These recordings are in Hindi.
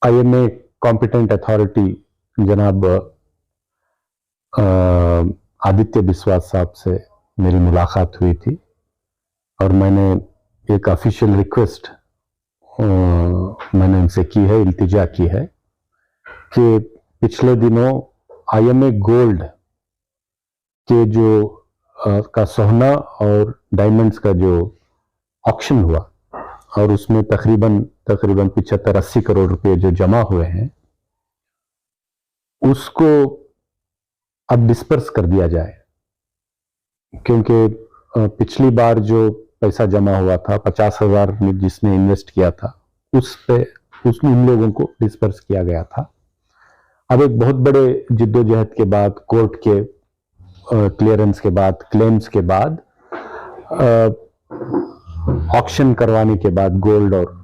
IMA कॉम्पिटेंट अथॉरिटी जनाब आदित्य बिस्वास साहब से मेरी मुलाकात हुई थी और मैंने एक ऑफिशियल रिक्वेस्ट मैंने उनसे की है, इल्तिजा की है कि पिछले दिनों IMA गोल्ड के जो का सोना और डायमंड्स का जो ऑक्शन हुआ और उसमें तकरीबन 75-80 करोड़ रुपए जो जमा हुए हैं उसको अब डिस्पर्स कर दिया जाए, क्योंकि पिछली बार जो पैसा जमा हुआ था 50,000 में जिसने इन्वेस्ट किया था उस पे उन लोगों को डिस्पर्स किया गया था। अब एक बहुत बड़े जिद्दोजहद के बाद, कोर्ट के क्लियरेंस के बाद, क्लेम्स के बाद, ऑक्शन करवाने के बाद गोल्ड और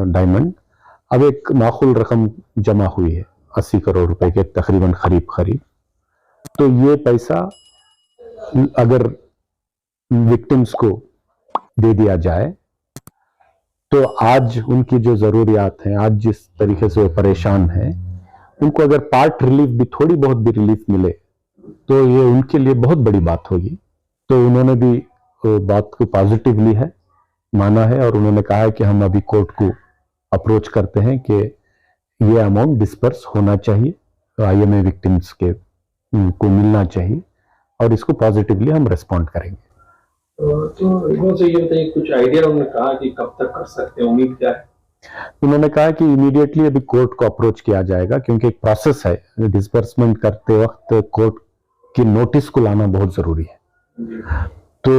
डायमंड अब एक माकूल रकम जमा हुई है 80 करोड़ रुपए के तकरीबन करीब। तो ये पैसा अगर विक्टिम्स को दे दिया जाए तो आज उनकी जो जरूरियात हैं, आज जिस तरीके से वो परेशान हैं, उनको अगर पार्ट रिलीफ भी, थोड़ी बहुत भी रिलीफ मिले तो ये उनके लिए बहुत बड़ी बात होगी। तो उन्होंने भी बात को पॉजिटिवली है माना है और उन्होंने कहा है कि हम अभी कोर्ट को अप्रोच करते हैं कि ये अमाउंट डिस्पर्स होना चाहिए, IMA विक्टिम्स के को मिलना चाहिए और इसको पॉजिटिवली हम रेस्पॉन्ड करेंगे। तो इनसे ये बताइए, कुछ आइडिया उन्होंने कहा कि कब तक कर सकते हैं, उम्मीद क्या है? उन्होंने कहा कि इमीडिएटली अभी कोर्ट को अप्रोच किया जाएगा, क्योंकि एक प्रोसेस है, डिस्बर्समेंट करते वक्त कोर्ट की नोटिस को लाना बहुत जरूरी है। तो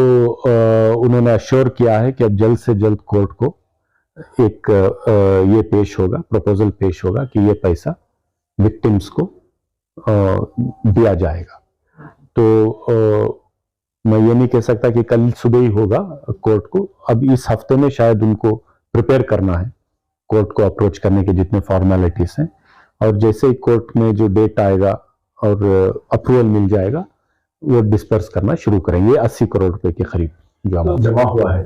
उन्होंने अश्योर किया है कि अब जल्द से जल्द कोर्ट को एक ये पेश होगा, प्रपोजल पेश होगा कि ये पैसा विक्टिम्स को दिया जाएगा। तो मैं ये नहीं कह सकता कि कल सुबह ही होगा कोर्ट को, अब इस हफ्ते में शायद उनको प्रिपेयर करना है कोर्ट को अप्रोच करने के जितने फॉर्मेलिटीज हैं, और जैसे ही कोर्ट में जो डेट आएगा और अप्रूवल मिल जाएगा वो डिस्पर्स करना शुरू करेंगे। 80 करोड़ रुपए के करीब जो अमाउंट जमा हुआ है,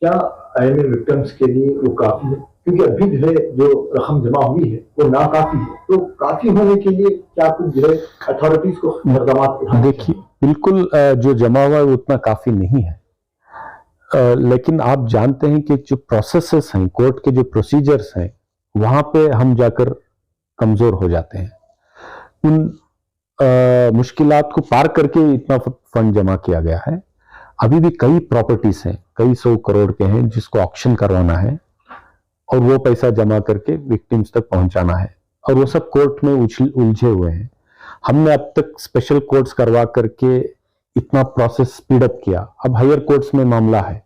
क्या IMA विक्टिम्स के लिए वो काफी है? क्योंकि अभी जो है जो रकम जमा हुई है वो ना काफी है, तो काफी होने के लिए क्या कुछ जो है अथॉरिटीज को इकदाम उठाने? देखिए, बिल्कुल जो जमा हुआ है वो उतना काफी नहीं है, लेकिन आप जानते हैं कि जो प्रोसेसेस हैं, कोर्ट के जो प्रोसीजर्स हैं, वहां पे हम जाकर कमजोर हो जाते हैं। उन मुश्किलात को पार करके इतना फंड जमा किया गया है। अभी भी कई प्रॉपर्टीज हैं, कई 100 करोड़ के हैं जिसको ऑक्शन करवाना है और वो पैसा जमा करके विक्टिम्स तक पहुंचाना है, और वो सब कोर्ट में उलझे हुए हैं। हमने अब तक स्पेशल कोर्ट्स करवा करके इतना प्रोसेस स्पीड अप किया, अब हायर कोर्ट्स में मामला है,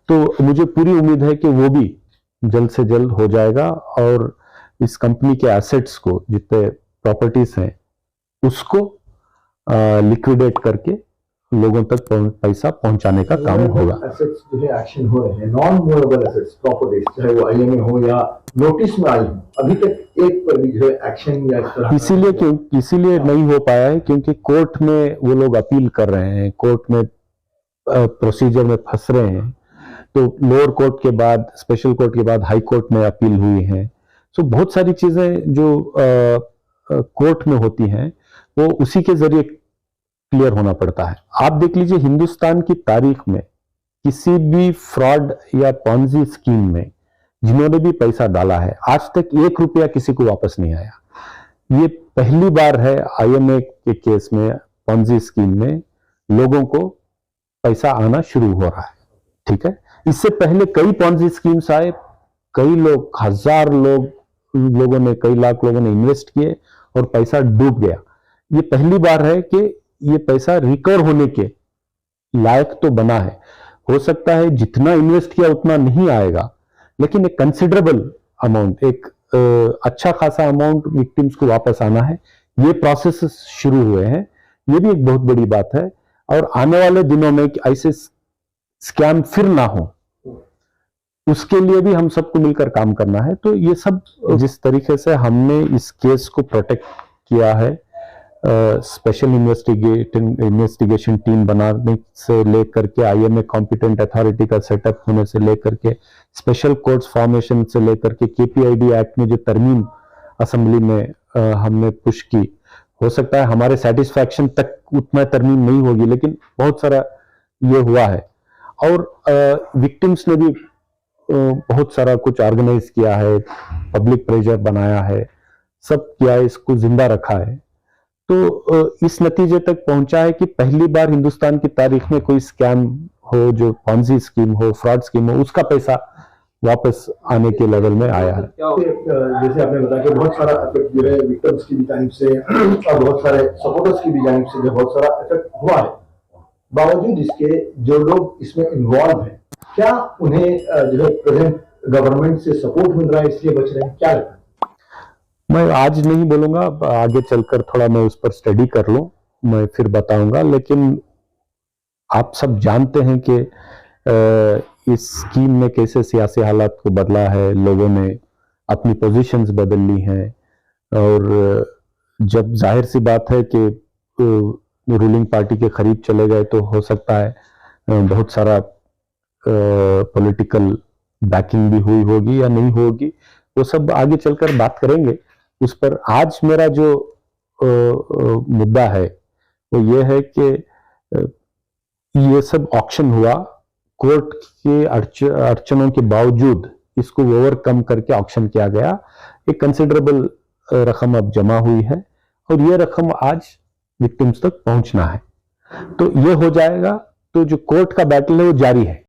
तो मुझे पूरी उम्मीद है कि वो भी जल्द से जल्द हो जाएगा और इस कंपनी के एसेट्स को, जितने प्रॉपर्टीज हैं, उसको लिक्विडेट करके लोगों तक पैसा पहुंचाने का काम होगा। एसेट्स जो है एक्शन हो रहे हैं, नॉन मूवेबल एसेट्स, प्रॉपर्टीज, चाहे वो IMA हो या नोटिस में आई हो, अभी तक एक पर भी जो है एक्शन या इसीलिए नहीं हो पाया है क्योंकि कोर्ट में वो लोग अपील कर रहे हैं, कोर्ट में प्रोसीजर में फंस रहे हैं। तो लोअर कोर्ट के बाद, स्पेशल कोर्ट के बाद हाई कोर्ट में अपील हुई है। सो बहुत सारी चीजें जो कोर्ट में होती हैं वो उसी के जरिए क्लियर होना पड़ता है। आप देख लीजिए, हिंदुस्तान की तारीख में किसी भी फ्रॉड या पॉन्जी स्कीम में जिन्होंने भी पैसा डाला है, आज तक 1 रुपया किसी को वापस नहीं आया। ये पहली बार है IMA के केस में, पॉन्जी स्कीम में लोगों को पैसा आना शुरू हो रहा है। ठीक है, इससे पहले कई पॉन्जी स्कीम्स आए, कई लोग, 1000 लोगों ने, कई लाख लोगों ने इन्वेस्ट किए और पैसा डूब गया। ये पहली बार है कि ये पैसा रिकवर होने के लायक तो बना है। हो सकता है जितना इन्वेस्ट किया उतना नहीं आएगा, लेकिन एक कंसिडरेबल अमाउंट, एक अच्छा खासा अमाउंट विक्टिम्स को वापस आना है। ये प्रोसेस शुरू हुए हैं, ये भी एक बहुत बड़ी बात है। और आने वाले दिनों में ऐसे स्कैम फिर ना हो, उसके लिए भी हम सबको मिलकर काम करना है। तो ये सब जिस तरीके से हमने इस केस को प्रोटेक्ट किया है, स्पेशल इन्वेस्टिगेशन टीम बनाने से लेकर के आईएमए कॉम्पिटेंट अथॉरिटी का सेटअप होने से लेकर के स्पेशल कोर्ट्स फॉर्मेशन से लेकर के केपीआईडी एक्ट में जो तरमीम असेंबली में हमने पुश की, हो सकता है हमारे सेटिस्फैक्शन तक उतना तरमीम नहीं होगी, लेकिन बहुत सारा ये हुआ है। और विक्टिम्स ने भी बहुत सारा कुछ ऑर्गेनाइज किया है, पब्लिक प्रेशर बनाया है, सब किया है, इसको जिंदा रखा है। तो इस नतीजे तक पहुंचा है कि पहली बार हिंदुस्तान की तारीख में कोई स्कैम हो, जो पॉन्जी स्कीम हो, फ्रॉड स्कीम हो, उसका पैसा वापस आने के लेवल में आया है। जैसे आपने बताया कि बहुत सारा इफेक्ट जो है विक्टिम्स की भी जानिब से और बहुत सारे सपोर्टर्स की भी जानिब से जो बहुत सारा इफेक्ट हुआ है, बावजूद इसके जो लोग इसमें इन्वॉल्व हैं, क्या उन्हें जो है प्रेजेंट गवर्नमेंट से सपोर्ट मिल रहा है इसलिए बच रहे हैं, क्या लगता है? मैं आज नहीं बोलूंगा, आगे चलकर थोड़ा मैं उस पर स्टडी कर लूं, मैं फिर बताऊंगा। लेकिन आप सब जानते हैं कि इस स्कीम में कैसे सियासी हालात को बदला है, लोगों ने अपनी पोजीशंस बदल ली हैं, और जब जाहिर सी बात है कि रूलिंग पार्टी के करीब चले गए तो हो सकता है बहुत सारा पॉलिटिकल बैकिंग भी हुई होगी या नहीं होगी, वो सब आगे चलकर बात करेंगे उस पर। आज मेरा जो मुद्दा है वो ये है कि ये सब ऑक्शन हुआ, कोर्ट के अड़चनों के बावजूद इसको ओवरकम करके ऑक्शन किया गया। एक कंसिडरेबल रकम अब जमा हुई है और ये रकम आज विक्टिम्स तक पहुंचना है। तो ये हो जाएगा तो जो कोर्ट का बैटल है वो जारी है।